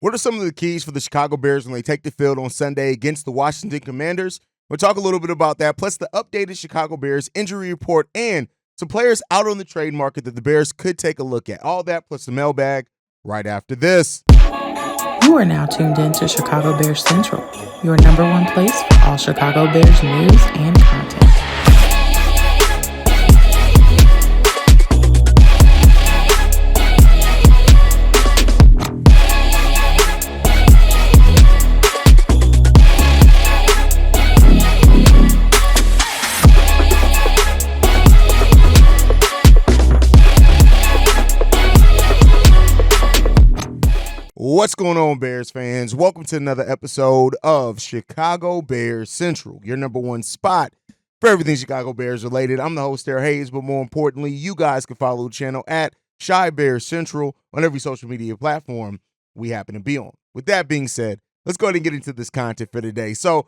What are some of the keys for the Chicago Bears when they take the field on Sunday against the Washington Commanders? We'll talk a little bit about that, plus the updated Chicago Bears injury report and some players out on the trade market that the Bears could take a look at. All that plus the mailbag right after this. You are now tuned in to Chicago Bears Central, your number one place for all Chicago Bears news and content. What's going on, Bears fans? Welcome to another episode of Chicago Bears Central, your number one spot for everything Chicago Bears related. I'm the host there, Haize, but more importantly, you guys can follow the channel at Chi Bears Central on every social media platform we happen to be on. With that being said, let's go ahead and get into this content for today. So,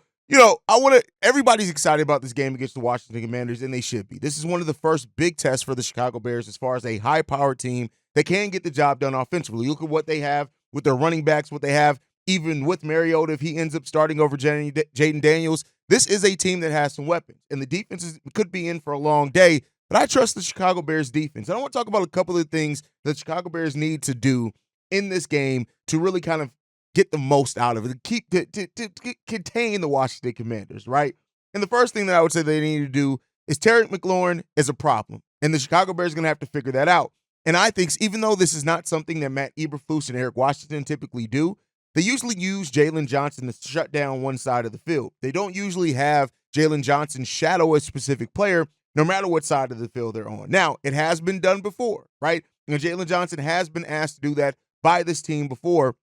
everybody's excited about this game against the Washington Commanders, and they should be. This is one of the first big tests for the Chicago Bears as far as a high-powered team that can get the job done offensively. Look at what they have with their running backs, what they have even with Mariota if he ends up starting over Jaden Daniels. This is a team that has some weapons, and the defense could be in for a long day, but I trust the Chicago Bears defense. And I want to talk about a couple of things that the Chicago Bears need to do in this game to really kind of get the most out of it, to contain the Washington Commanders, right? And the first thing that I would say they need to do is Terry McLaurin is a problem, and the Chicago Bears are going to have to figure that out. And I think even though this is not something that Matt Eberflus and Eric Washington typically do, they usually use Jalen Johnson to shut down one side of the field. They don't usually have Jalen Johnson shadow a specific player no matter what side of the field they're on. Now, it has been done before, right? Jalen Johnson has been asked to do that by this team before.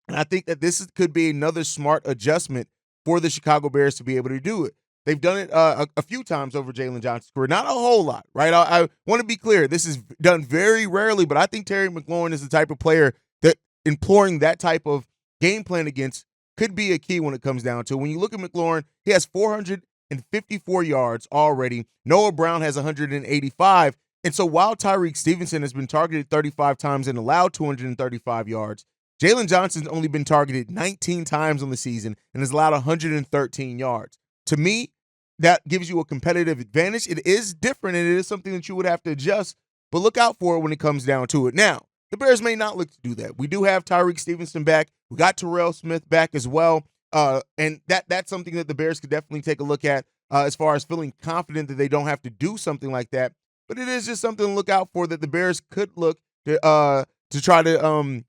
And I think that this could be another smart adjustment for the Chicago Bears to be able to do it. They've done it a few times over Jalen Johnson's career. Not a whole lot, right? I want to be clear. This is done very rarely, but I think Terry McLaurin is the type of player that employing that type of game plan against could be a key when it comes down to it. When you look at McLaurin, he has 454 yards already. Noah Brown has 185. And so while Tyreek Stevenson has been targeted 35 times and allowed 235 yards, Jalen Johnson's only been targeted 19 times on the season and has allowed 113 yards. To me, that gives you a competitive advantage. It is different, and it is something that you would have to adjust, but look out for it when it comes down to it. Now, the Bears may not look to do that. We do have Tyreek Stevenson back. We got Terrell Smith back as well, and that's something that the Bears could definitely take a look at as far as feeling confident that they don't have to do something like that. But it is just something to look out for that the Bears could look to try to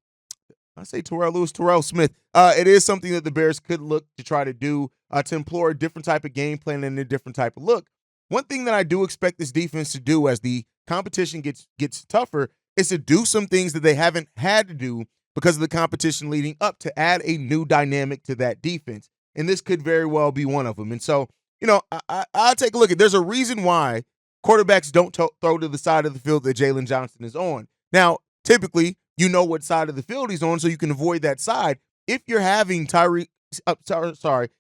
I say Terrell Smith. It is something that the Bears could look to try to do to employ a different type of game plan and a different type of look. One thing that I do expect this defense to do as the competition gets tougher is to do some things that they haven't had to do because of the competition leading up to add a new dynamic to that defense. And this could very well be one of them. And so, I'll take a look at there's a reason why quarterbacks don't throw to the side of the field that Jalen Johnson is on. Now, typically, you know what side of the field he's on, so you can avoid that side. If you're having if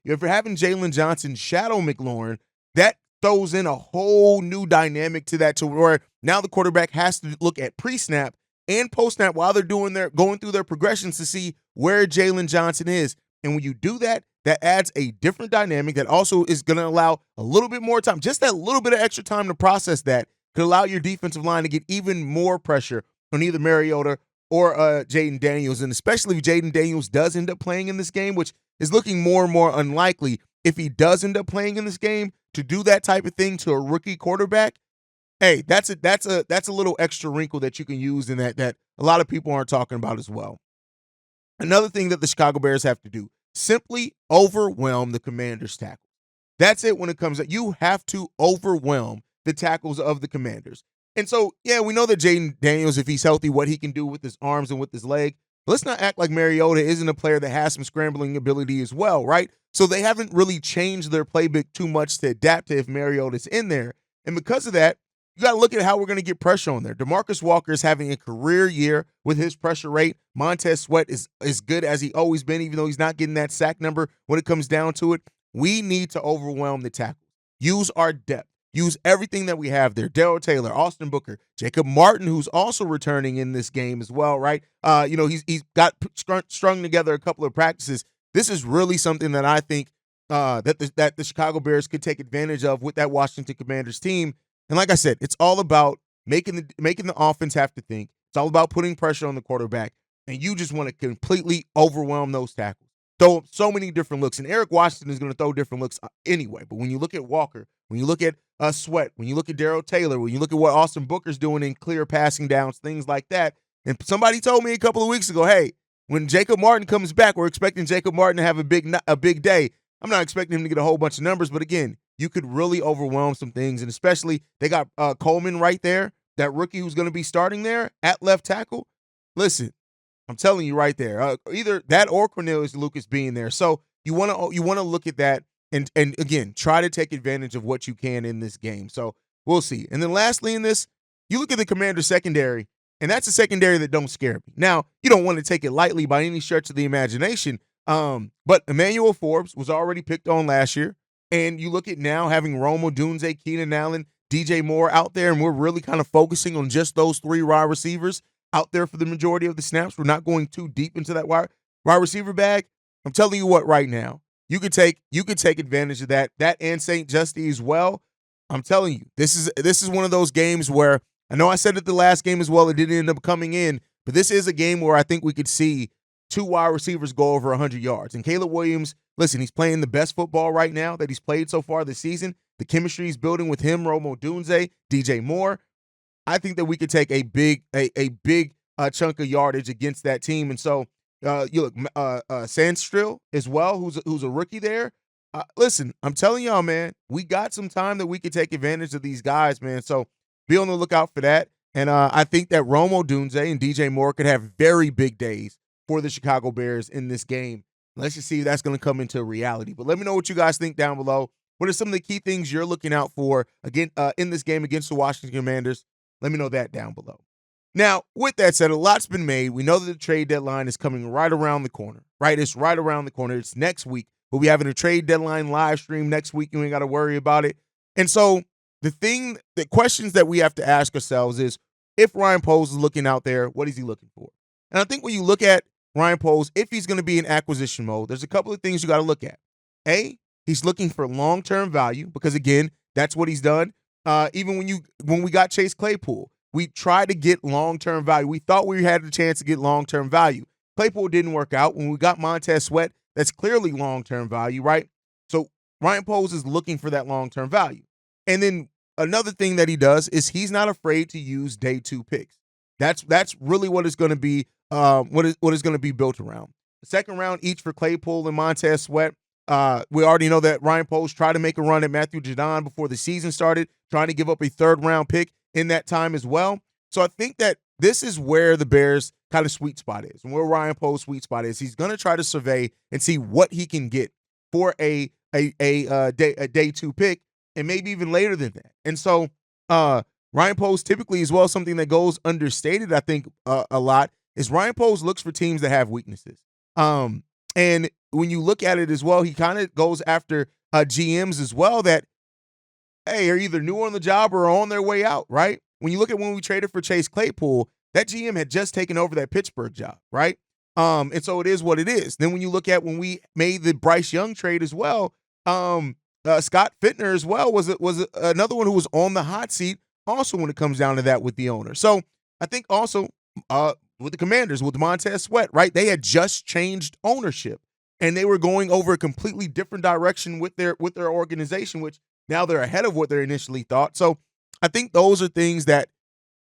you're having Jalen Johnson shadow McLaurin, that throws in a whole new dynamic to that, to where now the quarterback has to look at pre-snap and post-snap while they're going through their progressions to see where Jalen Johnson is. And when you do that, that adds a different dynamic that also is going to allow a little bit more time, just that little bit of extra time to process that could allow your defensive line to get even more pressure on either Mariota or Jaden Daniels, and especially if Jaden Daniels does end up playing in this game, which is looking more and more unlikely. If he does end up playing in this game, to do that type of thing to a rookie quarterback, hey, that's a little extra wrinkle that you can use in that a lot of people aren't talking about as well. Another thing that the Chicago Bears have to do, simply overwhelm the Commanders' tackles. That's it when it comes to you have to overwhelm the tackles of the Commanders. And so, yeah, we know that Jaden Daniels, if he's healthy, what he can do with his arms and with his leg. But let's not act like Mariota isn't a player that has some scrambling ability as well, right? So they haven't really changed their playbook too much to adapt to if Mariota's in there. And because of that, you got to look at how we're going to get pressure on there. DeMarcus Walker is having a career year with his pressure rate. Montez Sweat is as good as he always been, even though he's not getting that sack number when it comes down to it. We need to overwhelm the tackles. Use our depth. Use everything that we have there. Darryl Taylor, Austin Booker, Jacob Martin, who's also returning in this game as well, right? He's got strung together a couple of practices. This is really something that I think that the Chicago Bears could take advantage of with that Washington Commanders team. And like I said, it's all about making the offense have to think. It's all about putting pressure on the quarterback, and you just want to completely overwhelm those tackles. Throw so many different looks, and Eric Washington is going to throw different looks anyway. But when you look at Walker, when you look at Sweat, when you look at Darryl Taylor, when you look at what Austin Booker's doing in clear passing downs, things like that. And somebody told me a couple of weeks ago, hey, when Jacob Martin comes back, we're expecting Jacob Martin to have a big day. I'm not expecting him to get a whole bunch of numbers, but again, you could really overwhelm some things, and especially they got Coleman right there, that rookie who's going to be starting there at left tackle. Listen, I'm telling you right there, either that or Cornelius Lucas being there. So you want to look at that and again try to take advantage of what you can in this game. So we'll see. And then lastly in this, you look at the Commander secondary, and that's a secondary that don't scare me. Now you don't want to take it lightly by any stretch of the imagination. But Emmanuel Forbes was already picked on last year, and you look at now having Rome Odunze, Keenan Allen, DJ Moore out there, and we're really kind of focusing on just those three wide receivers out there for the majority of the snaps. We're not going too deep into that wide receiver bag. I'm telling you what, right now, you could take advantage of that and St. Justy as well. I'm telling you, this is one of those games where I know I said it the last game as well. It didn't end up coming in, but this is a game where I think we could see two wide receivers go over 100 yards. And Caleb Williams, listen, he's playing the best football right now that he's played so far this season. The chemistry he's building with him, Rome Odunze, DJ Moore. I think that we could take a big chunk of yardage against that team. And so you look, Sandstrill as well, who's a rookie there. Listen, I'm telling y'all, man, we got some time that we could take advantage of these guys, man. So be on the lookout for that. And I think that Rome Odunze and DJ Moore could have very big days for the Chicago Bears in this game. Let's just see if that's going to come into reality. But let me know what you guys think down below. What are some of the key things you're looking out for again in this game against the Washington Commanders? Let me know that down below. Now, with that said, a lot's been made. We know that the trade deadline is coming right around the corner, right? It's right around the corner. It's next week. We'll be having a trade deadline live stream next week. You ain't got to worry about it. And so the questions that we have to ask ourselves is, if Ryan Poles is looking out there, what is he looking for? And I think when you look at Ryan Poles, if he's going to be in acquisition mode, there's a couple of things you got to look at. A, he's looking for long-term value because, again, that's what he's done. Even when we got Chase Claypool, we tried to get long-term value. We thought we had a chance to get long-term value. Claypool didn't work out. When we got Montez Sweat, that's clearly long-term value, right? So Ryan Poles is looking for that long-term value. And then another thing that he does is he's not afraid to use day 2 picks. That's really what is going to be what is going to be built around. The second round each for Claypool and Montez Sweat. We already know that Ryan Poles tried to make a run at Matthew Judon before the season started, trying to give up a third-round pick in that time as well. So I think that this is where the Bears' kind of sweet spot is, and where Ryan Poles' sweet spot is. He's going to try to survey and see what he can get for a day 2 pick, and maybe even later than that. And so Ryan Poles typically as well, something that goes understated, I think, a lot, is Ryan Poles looks for teams that have weaknesses. And when you look at it as well, he kind of goes after GMs as well that, hey, are either new on the job or on their way out, right? When you look at when we traded for Chase Claypool, that GM had just taken over that Pittsburgh job, right? And so it is what it is. Then when you look at when we made the Bryce Young trade as well, Scott Fittner as well was another one who was on the hot seat also when it comes down to that with the owner. So I think also with the Commanders, with Montez Sweat, right? They had just changed ownership, and they were going over a completely different direction with their organization, which now they're ahead of what they initially thought. So I think those are things that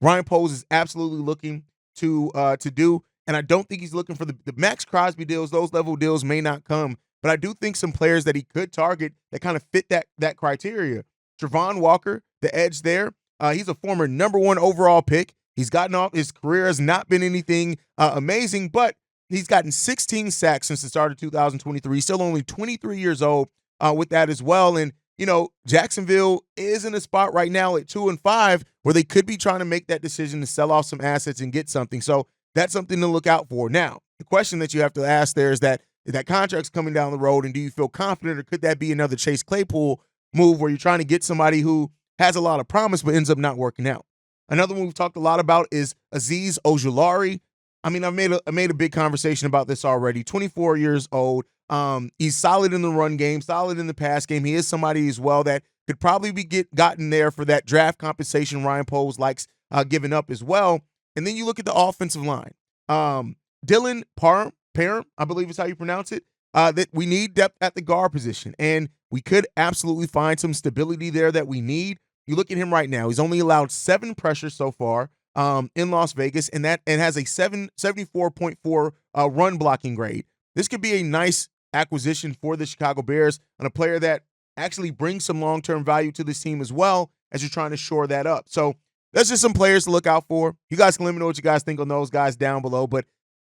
Ryan Poles is absolutely looking to do, and I don't think he's looking for the Max Crosby deals. Those level deals may not come, but I do think some players that he could target that kind of fit that criteria. Travon Walker, the edge there, he's a former number 1 overall pick. He's gotten off. His career has not been anything amazing, but he's gotten 16 sacks since the start of 2023. He's still only 23 years old with that as well. And, you know, Jacksonville is in a spot right now at 2-5 where they could be trying to make that decision to sell off some assets and get something. So that's something to look out for. Now, the question that you have to ask there is that contract's coming down the road, and do you feel confident, or could that be another Chase Claypool move where you're trying to get somebody who has a lot of promise, but ends up not working out. Another one we've talked a lot about is Haize Ojulari. I mean, I made a big conversation about this already. 24 years old. He's solid in the run game, solid in the pass game. He is somebody as well that could probably be gotten there for that draft compensation Ryan Poles likes giving up as well. And then you look at the offensive line. Dylan Parham, I believe is how you pronounce it. That we need depth at the guard position, and we could absolutely find some stability there that we need. You look at him right now; he's only allowed 7 pressures so far in Las Vegas, and has a 74.4 run blocking grade. This could be a nice acquisition for the Chicago Bears and a player that actually brings some long-term value to this team as well as you're trying to shore that up. So that's just some players to look out for. You guys can let me know what you guys think on those guys down below. But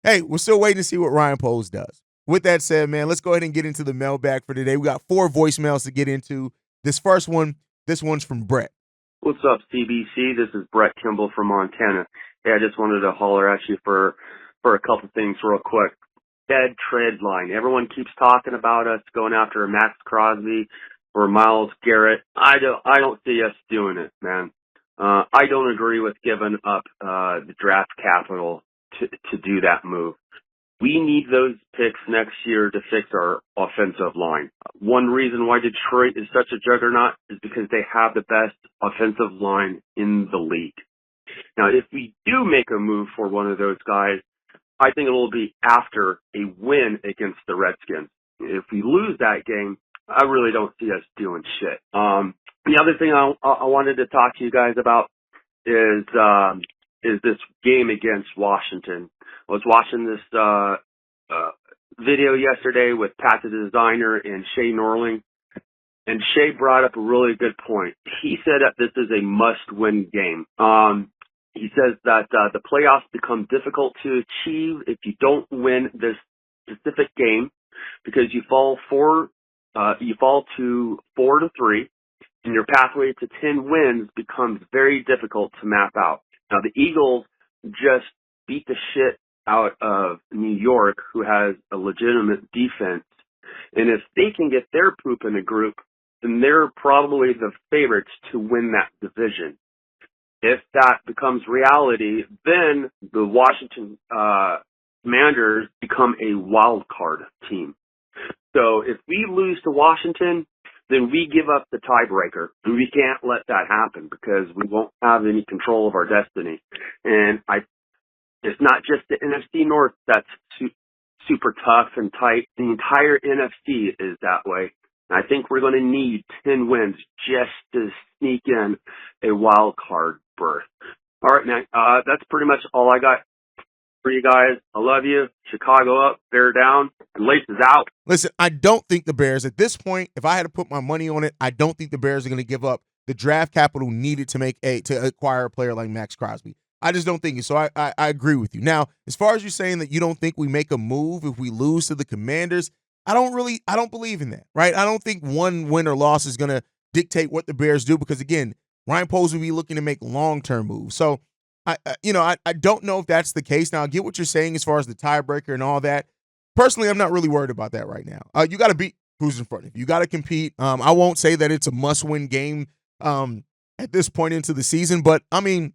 hey, we're still waiting to see what Ryan Poles does. With that said, man, let's go ahead and get into the mailbag for today. We got 4 voicemails to get into. This one's from Brett. What's up, CBC? This is Brett Kimball from Montana. Hey, I just wanted to holler at you for a couple things real quick. Dead trade line. Everyone keeps talking about us going after Max Crosby or Myles Garrett. I don't see us doing it, man. I don't agree with giving up the draft capital to do that move. We need those picks next year to fix our offensive line. One reason why Detroit is such a juggernaut is because they have the best offensive line in the league. Now, if we do make a move for one of those guys, I think it'll be after a win against the Redskins. If we lose that game, I really don't see us doing shit. The other thing I wanted to talk to you guys about is this game against Washington. I was watching this video yesterday with Pat the Designer and Shay Norling, and Shay brought up a really good point. He said that this is a must-win game. He says that the playoffs become difficult to achieve if you don't win this specific game because you fall to 4-3, and your pathway to 10 wins becomes very difficult to map out. Now, the Eagles just beat the shit out of New York, who has a legitimate defense. And if they can get their poop in a group, then they're probably the favorites to win that division. If that becomes reality, then the Washington Commanders become a wild card team. So if we lose to Washington, then we give up the tiebreaker. And we can't let that happen because we won't have any control of our destiny. And it's not just the NFC North that's super tough and tight. The entire NFC is that way. And I think we're going to need 10 wins just to sneak in a wild card berth. All right, man. That's pretty much all I got for you guys. I love you. Chicago up, Bear down, and Laces out. Listen, I don't think the Bears at this point, if I had to put my money on it, I don't think the Bears are going to give up the draft capital needed to acquire a player like Max Crosby. I just don't think it. So I agree with you. Now, as far as you saying that you don't think we make a move if we lose to the Commanders, I don't believe in that, right? I don't think one win or loss is going to dictate what the Bears do because, again, Ryan Poles will be looking to make long-term moves. So, I don't know if that's the case. Now, I get what you're saying as far as the tiebreaker and all that. Personally, I'm not really worried about that right now. You got to beat who's in front of you. You got to compete. I won't say that it's a must-win game at this point into the season, but, I mean,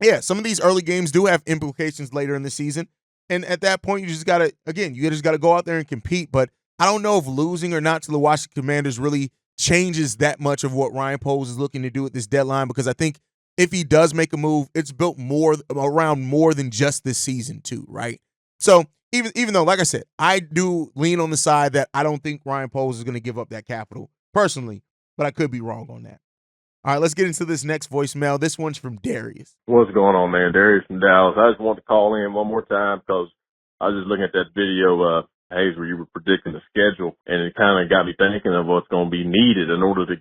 yeah, some of these early games do have implications later in the season. And at that point, you just got to go out there and compete. But I don't know if losing or not to the Washington Commanders really changes that much of what Ryan Poles is looking to do at this deadline, because I think if he does make a move, it's built around more than just this season too, right? So even though, like I said, I do lean on the side that I don't think Ryan Poles is going to give up that capital personally, but I could be wrong on that. All right, let's get into this next voicemail. This one's from Darius. What's going on, man? Darius from Dallas. I just want to call in one more time because I was just looking at that video, Haize, where you were predicting the schedule, and it kind of got me thinking of what's going to be needed in order to,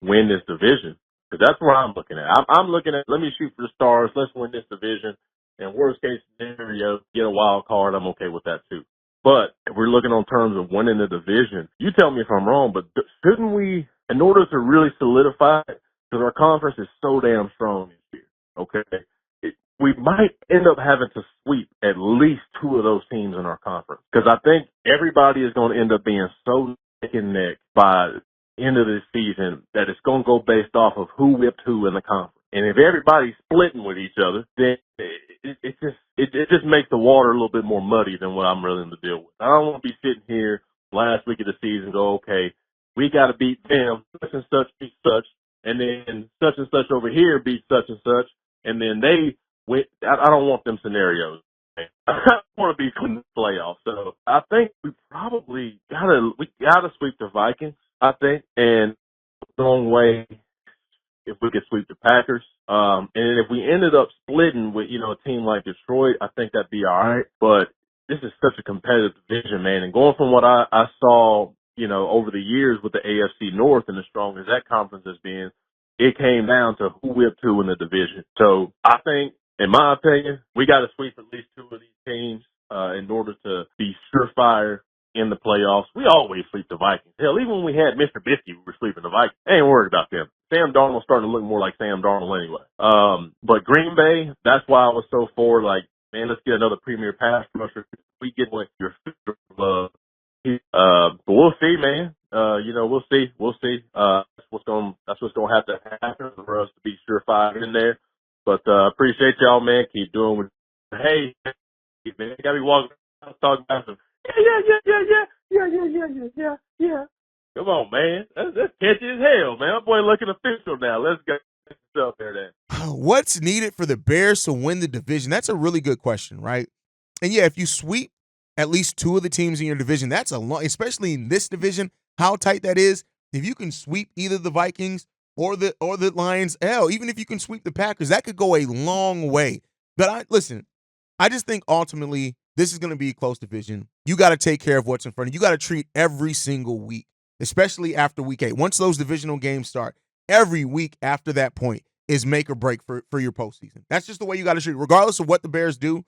win this division. Because that's what I'm looking at. I'm looking at, let me shoot for the stars, let's win this division, and worst case scenario, get a wild card, I'm okay with that too. But if we're looking on terms of winning the division, you tell me if I'm wrong, but shouldn't we, in order to really solidify it, because our conference is so damn strong this year, okay? We might end up having to sweep at least 2 of those teams in our conference. Because I think everybody is going to end up being so neck and neck by end of this season that it's going to go based off of who whipped who in the conference. And if everybody's splitting with each other, then it just makes the water a little bit more muddy than what I'm willing to deal with. I don't want to be sitting here last week of the season and go, okay, we got to beat them, such and such beat such, and then such and such over here beat such and such, and then they went. I don't want them scenarios. I want to be in the playoffs. So I think we probably gotta sweep the Vikings, I think, and the long way if we could sweep the Packers. And if we ended up splitting with, a team like Detroit, I think that'd be all right. But this is such a competitive division, man. And going from what I saw, over the years with the AFC North and as strong as that conference has been, it came down to who whipped who in the division. So I think, in my opinion, we got to sweep at least two of these teams in order to be surefire in the playoffs. We always sweep the Vikings. Hell, even when we had Mr. Bisky, we were sweeping the Vikings. I ain't worried about them. Sam Darnold's starting to look more like Sam Darnold anyway. But Green Bay, that's why I was so for, man, let's get another premier pass rusher. We get what your but we'll see, man. We'll see. That's what's going to have to happen for us to be surefire in there. But appreciate y'all, man. Keep doing what. Hey, man, you got to be walking around talking about some. Yeah. Come on, man. That's catchy as hell, man. My boy looking official now. Let's get stuff there then. What's needed for the Bears to win the division? That's a really good question, right? And yeah, if you sweep at least two of the teams in your division, that's a long, especially in this division, how tight that is. If you can sweep either the Vikings or the Lions, even if you can sweep the Packers, that could go a long way. But I just think ultimately this is going to be a close division. You got to take care of what's in front of you. You got to treat every single week, especially after week 8. Once those divisional games start, every week after that point is make or break for your postseason. That's just the way you got to treat it. Regardless of what the Bears do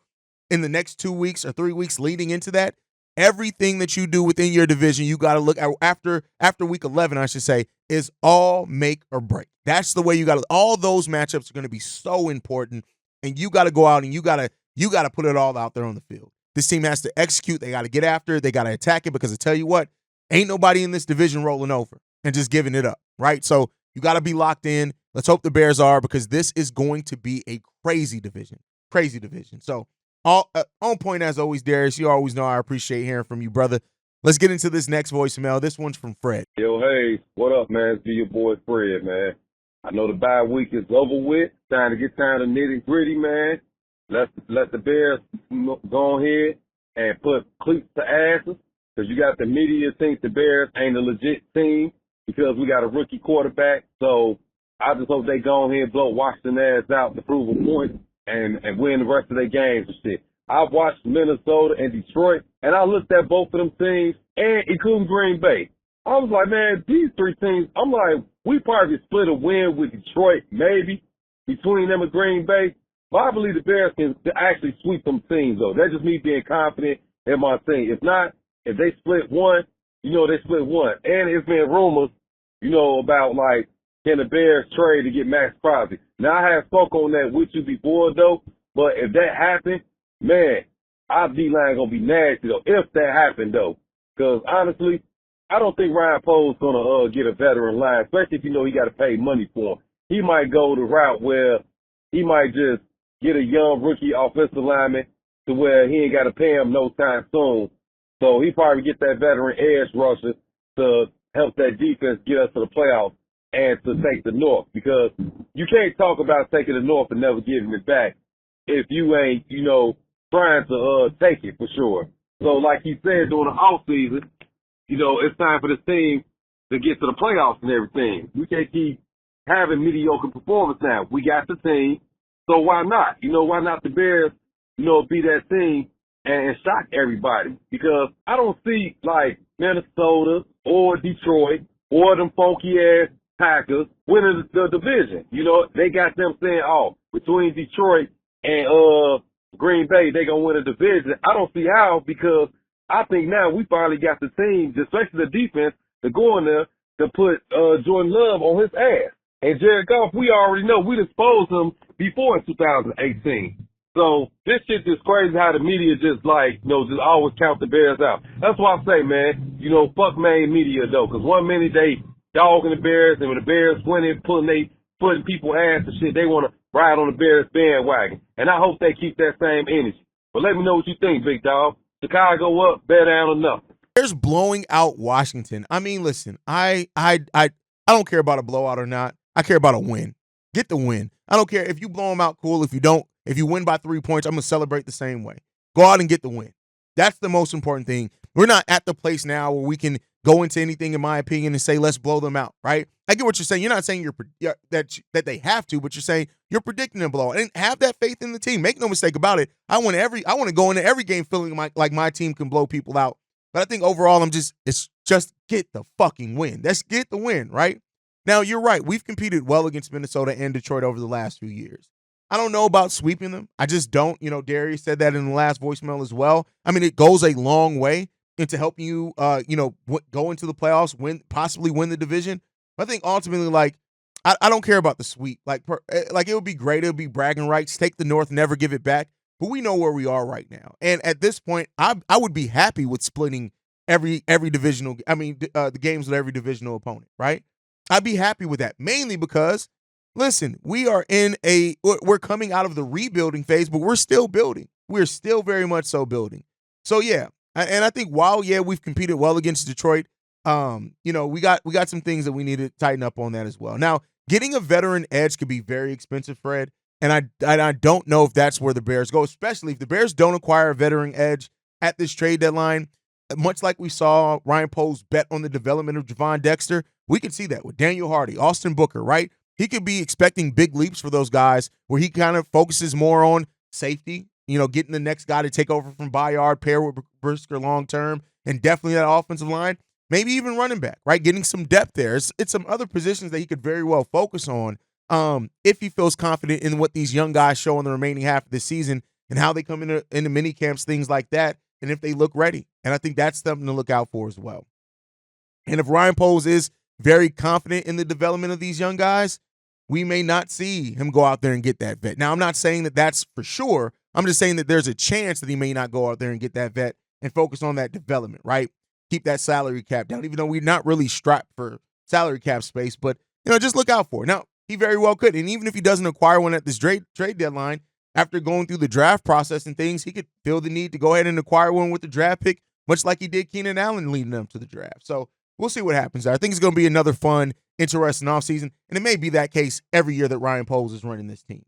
in the next 2 weeks or 3 weeks leading into that, everything that you do within your division, you got to look at after week 11, I should say, is all make or break. That's the way you got to. All those matchups are going to be so important, and you got to go out and you got to put it all out there on the field. This team has to execute. They got to get after it. They got to attack it because I tell you what, ain't nobody in this division rolling over and just giving it up, right? So you got to be locked in. Let's hope the Bears are, because this is going to be a crazy division. So on point as always, Darius. You always know I appreciate hearing from you, brother. Let's get into this next voicemail. This one's from Fred. Yo, hey, what up, man? It's your boy Fred, man. I know the bye week is over with. Time to get down to nitty gritty, man. Let the Bears go ahead and put cleats to asses, because you got the media think the Bears ain't a legit team because we got a rookie quarterback. So I just hope they go ahead and blow Washington ass out to prove a point and win the rest of their games and shit. I've watched Minnesota and Detroit, and I looked at both of them teams, and including Green Bay. I was like, man, these three teams, I'm like, we probably split a win with Detroit, maybe, between them and Green Bay. But I believe the Bears can actually sweep them teams, though. That's just me being confident in my team. If not, if they split one, they split one. And it's been rumors, about, can the Bears trade to get Max Crosby? Now, I have spoke on that with you before, though. But if that happened, man, our D-line going to be nasty, though, if that happened, though. Because, honestly, I don't think Ryan Poe's going to get a veteran line, especially if he got to pay money for him. He might go the route where he might just get a young rookie offensive lineman to where he ain't got to pay him no time soon. So he probably get that veteran edge rusher to help that defense get us to the playoffs and to take the North, because you can't talk about taking the North and never giving it back if you ain't, trying to take it for sure. So like he said during the offseason, it's time for this team to get to the playoffs and everything. We can't keep having mediocre performance now. We got the team, so why not? Why not the Bears, be that team and shock everybody? Because I don't see, Minnesota or Detroit or them funky-ass Packers winning the division. They got them saying, between Detroit and Green Bay, they going to win a division. I don't see how, because I think now we finally got the team, especially the defense, to go in there to put Jordan Love on his ass. And Jared Goff, we already know we disposed him before in 2018. So this shit is crazy how the media just just always count the Bears out. That's why I say, man, fuck main media though, because one minute they dogging the Bears, and when the Bears winning, putting people ass and shit, they want to ride on the Bears bandwagon. And I hope they keep that same energy. But let me know what you think, big dog. Chicago up, bear down or nothing. Bears blowing out Washington. I mean, listen, I don't care about a blowout or not. I care about a win. Get the win. I don't care if you blow them out, cool. If you don't, if you win by 3 points, I'm gonna celebrate the same way. Go out and get the win. That's the most important thing. We're not at the place now where we can go into anything, in my opinion, and say let's blow them out. Right? I get what you're saying. You're not saying that they have to, but you're saying you're predicting a blowout. And have that faith in the team. Make no mistake about it. I want to go into every game feeling like my team can blow people out. But I think overall, it's just get the fucking win. Let's get the win, right? Now, you're right. We've competed well against Minnesota and Detroit over the last few years. I don't know about sweeping them. I just don't. You know, Darius said that in the last voicemail as well. I mean, it goes a long way into helping you, go into the playoffs, possibly win the division. But I think ultimately, like, I don't care about the sweep. Like it would be great. It would be bragging rights. Take the North, never give it back. But we know where we are right now. And at this point, I would be happy with splitting every divisional, the games with every divisional opponent, right? I'd be happy with that, mainly because, listen, we're coming out of the rebuilding phase, but we're still building. We're still very much so building. So, yeah, and I think while, we've competed well against Detroit, we got some things that we need to tighten up on that as well. Now, getting a veteran edge could be very expensive, Fred. And I don't know if that's where the Bears go, especially if the Bears don't acquire a veteran edge at this trade deadline. Much like we saw Ryan Poles bet on the development of Javon Dexter, we can see that with Daniel Hardy, Austin Booker, right? He could be expecting big leaps for those guys where he kind of focuses more on safety, getting the next guy to take over from Bayard, pair with Brisker long term, and definitely that offensive line, maybe even running back, right? Getting some depth there. It's some other positions that he could very well focus on. If he feels confident in what these young guys show in the remaining half of the season and how they come into mini camps, things like that, and if they look ready. And I think that's something to look out for as well. And if Ryan Poles is very confident in the development of these young guys, we may not see him go out there and get that vet. Now, I'm not saying that that's for sure. I'm just saying that there's a chance that he may not go out there and get that vet and focus on that development, right? Keep that salary cap down, even though we're not really strapped for salary cap space. But, just look out for it. Now, he very well could. And even if he doesn't acquire one at this trade deadline, after going through the draft process and things, he could feel the need to go ahead and acquire one with the draft pick, much like he did Keenan Allen leading them to the draft. So we'll see what happens there. I think it's going to be another fun, interesting offseason, and it may be that case every year that Ryan Poles is running this team.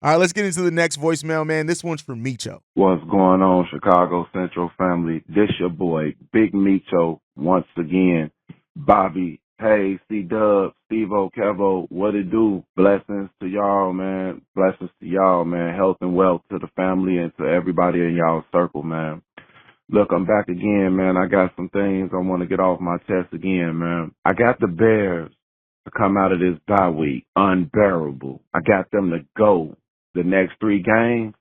All right, let's get into the next voicemail, man. This one's from Micho. What's going on, Chicago Central family? This your boy, Big Micho, once again. Bobby, Haize, C-Dub, Steve-O, Kevo, what it do? Blessings to y'all, man. Blessings to y'all, man. Health and wealth to the family and to everybody in y'all circle, man. Look, I'm back again, man. I got some things I want to get off my chest again, man. I got the Bears to come out of this bye week unbearable. I got them to go the next 3 games,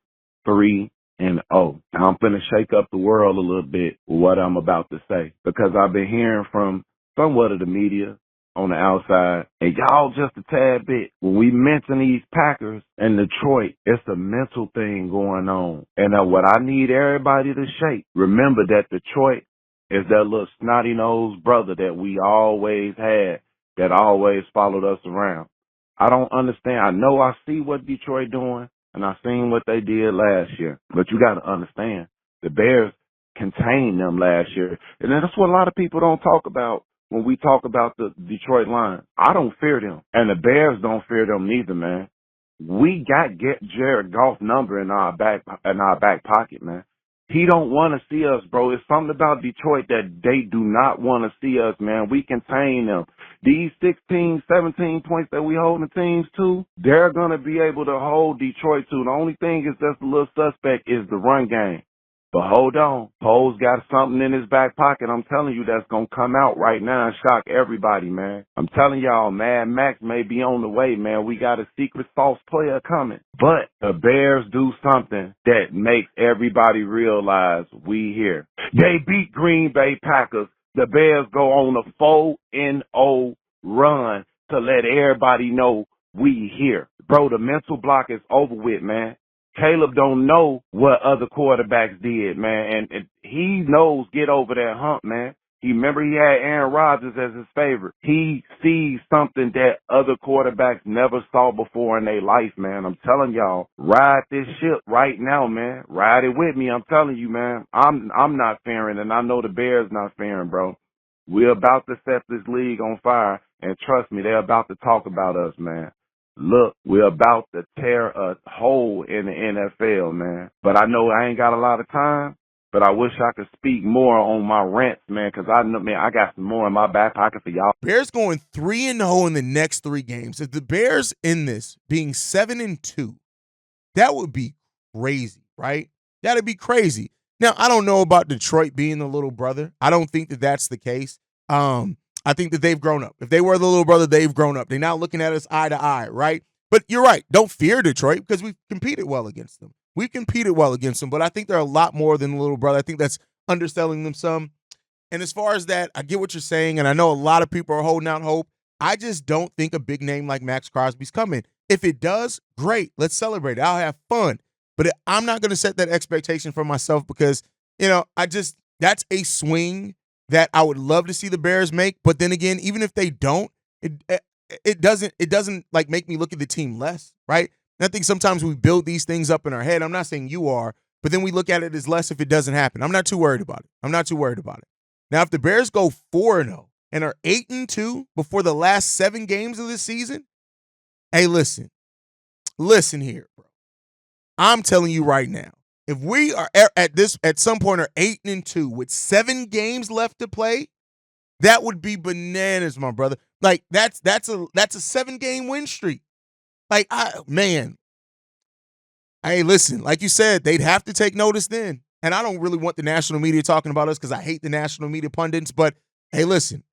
3-0. Now, I'm finna shake up the world a little bit with what I'm about to say because I've been hearing from somewhat of the media on the outside, and y'all just a tad bit. When we mention these Packers and Detroit, it's a mental thing going on. And what I need everybody to shake, remember that Detroit is that little snotty-nosed brother that we always had that always followed us around. I don't understand. I know I see what Detroit doing, and I seen what they did last year. But you got to understand, the Bears contained them last year. And that's what a lot of people don't talk about when we talk about the Detroit Lions. I don't fear them, and the Bears don't fear them neither, man. We got Jared Goff's number in our back pocket, man. He don't want to see us, bro. It's something about Detroit that they do not want to see us, man. We contain them. These 16, 17 points that we holding teams to, they're going to be able to hold Detroit to. The only thing is that's a little suspect is the run game. But hold on. Poles got something in his back pocket, I'm telling you, that's going to come out right now and shock everybody, man. I'm telling y'all, Mad Max may be on the way, man. We got a secret false player coming. But the Bears do something that makes everybody realize we here. They beat Green Bay Packers. The Bears go on a 4-0 run to let everybody know we here. Bro, the mental block is over with, man. Caleb don't know what other quarterbacks did, man, and he knows get over that hump, man. He had Aaron Rodgers as his favorite. He sees something that other quarterbacks never saw before in their life, man. I'm telling y'all, ride this ship right now, man. Ride it with me. I'm telling you, man. I'm not fearing, and I know the Bears not fearing, bro. We're about to set this league on fire, and trust me, they're about to talk about us, man. Look, we're about to tear a hole in the NFL, man. But I know I ain't got a lot of time, but I wish I could speak more on my rants, man, because I know, man, I got some more in my back pocket for y'all. Bears going 3-0 in the next 3 games. If the Bears in this being 7-2, that would be crazy, right? That'd be crazy. Now, I don't know about Detroit being the little brother. I don't think that that's the case. I think that they've grown up. If they were the little brother, they've grown up. They're now looking at us eye to eye, right? But you're right. Don't fear Detroit because we've competed well against them. We've competed well against them, but I think they're a lot more than the little brother. I think that's underselling them some. And as far as that, I get what you're saying, and I know a lot of people are holding out hope. I just don't think a big name like Max Crosby's coming. If it does, great. Let's celebrate it. I'll have fun. But I'm not going to set that expectation for myself because, that's a swing that I would love to see the Bears make. But then again, even if they don't, it doesn't like make me look at the team less, right? And I think sometimes we build these things up in our head. I'm not saying you are, but then we look at it as less if it doesn't happen. I'm not too worried about it. Now, if the Bears go 4-0 and are 8-2 before the last 7 games of the season, hey, listen here, bro. I'm telling you right now, if we are at some point are 8-2 with 7 games left to play, that would be bananas, my brother. Like that's a 7-game win streak. Like hey, listen, like you said, they'd have to take notice then. And I don't really want the national media talking about us because I hate the national media pundits. But hey, listen,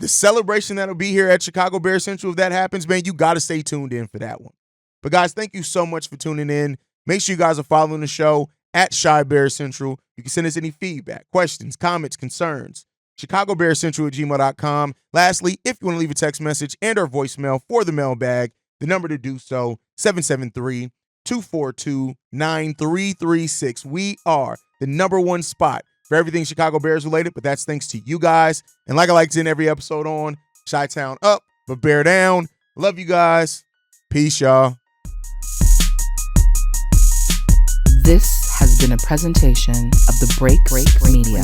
the celebration that'll be here at Chicago Bears Central, if that happens, man, you got to stay tuned in for that one. But guys, thank you so much for tuning in. Make sure you guys are following the show at Chi Bears Central. You can send us any feedback, questions, comments, concerns. ChicagoBearsCentral@gmail.com. Lastly, if you want to leave a text message and or voicemail for the mailbag, the number to do so, 773-242-9336. We are the #1 spot for everything Chicago Bears related, but that's thanks to you guys. And like I like to end every episode on, Chi-Town up, but Bear down. Love you guys. Peace, y'all. This has been a presentation of the Break Media.